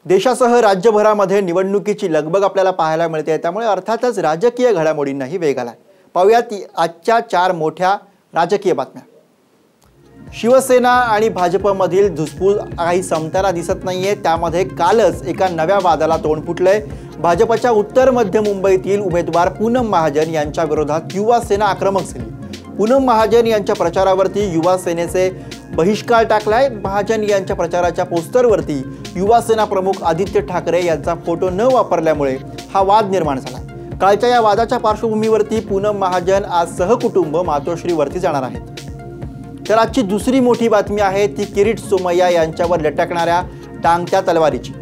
देशासह राज्यभरामध्ये निवडणुकीची लगबग आपल्याला पाहायला मिळते। त्यामुळे अर्थातच राजकीय घडामोडींनाही वेग आलाय। पाहूयात आजच्या 4 मोठ्या राजकीय बातम्या। शिवसेना आणि भाजपमधील धुसफूस काही संपताना दिसत नाहीये। त्यामध्ये कालच एका नव्या वादाला तोंड फुटलंय। भाजपच्या उत्तर मध्य मुंबईतील उमेदवार पूनम महाजन यांच्या विरोधात युवा सेना आक्रमक झाली। पूनम महाजन यांच्या प्रचारावरती युवा सेनेचे बहिष्कार टाकलाय। महाजन यांच्या प्रचाराच्या पोस्टरवरती युवा सेना प्रमुख आदित्य ठाकरे यांचा फोटो न वापरल्यामुळे हा वाद निर्माण झाला। कालच्या या वादाच्या पार्श्वभूमीवरती पूनम महाजन आज सहकुटुंब मातोश्रीवरती जाणार आहेत। तर आजची दुसरी मोठी बातमी आहे ती किरीट सोमय्या यांच्यावर लटकणाऱ्या टांगत्या तलवारीची।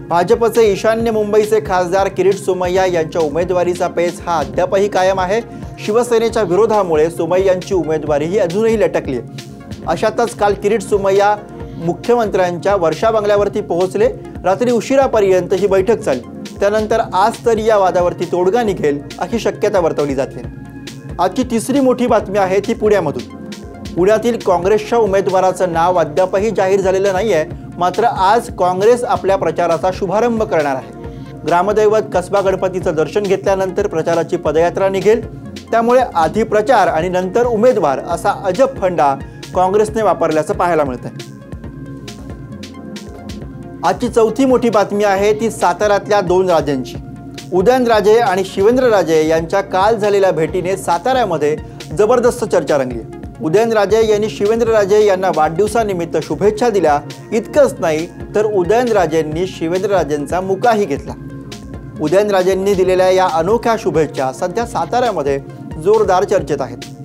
भाजपचे ईशान्य मुंबईचे खासदार किरीट सोमय्या यांच्या उमेदवारीचा पेच हा अद्यापही कायम आहे। शिवसेनेच्या विरोधामुळे सोमय्यांची उमेदवारी ही अजूनही लटकली आहे। अशातच काल किरीट सोमय्या मुख्यमंत्र्यांच्या वर्षा बंगल्यावरती पोहोचले। रात्री उशिरापर्यंत ही बैठक झाली। त्यानंतर आज तरी या वादावरती तोडगा निघेल अशी शक्यता वर्तवली जाते। आजची तिसरी मोठी बातमी आहे ती पुण्यामधून। पुण्यातील काँग्रेसच्या उमेदवाराचं नाव अद्यापही जाहीर झालेलं नाहीये। मात्र आज काँग्रेस आपल्या प्रचाराचा शुभारंभ करणार आहे। ग्रामदैवत कसबा गणपतीचं दर्शन घेतल्यानंतर प्रचाराची पदयात्रा निघेल। त्यामुळे आधी प्रचार आणि नंतर उमेदवार असा अजब फंडा काँग्रेसने वापरल्याचं पाहायला मिळतंय। आजची चौथी मोठी बातमी आहे ती साताऱ्यातल्या 2 राजांची। उदयनराजे आणि शिवेंद्रराजे यांच्या काल झालेल्या भेटीने साताऱ्यामध्ये जबरदस्त चर्चा रंगली। उदयनराजे यांनी शिवेंद्रराजे यांना वाढदिवसानिमित्त शुभेच्छा दिल्या। इतकंच नाही तर उदयनराजेंनी शिवेंद्रराजेंचा मुकाही घेतला। उदयनराजेंनी दिलेल्या या अनोख्या शुभेच्छा सध्या साताऱ्यामध्ये जोरदार चर्चेत आहेत।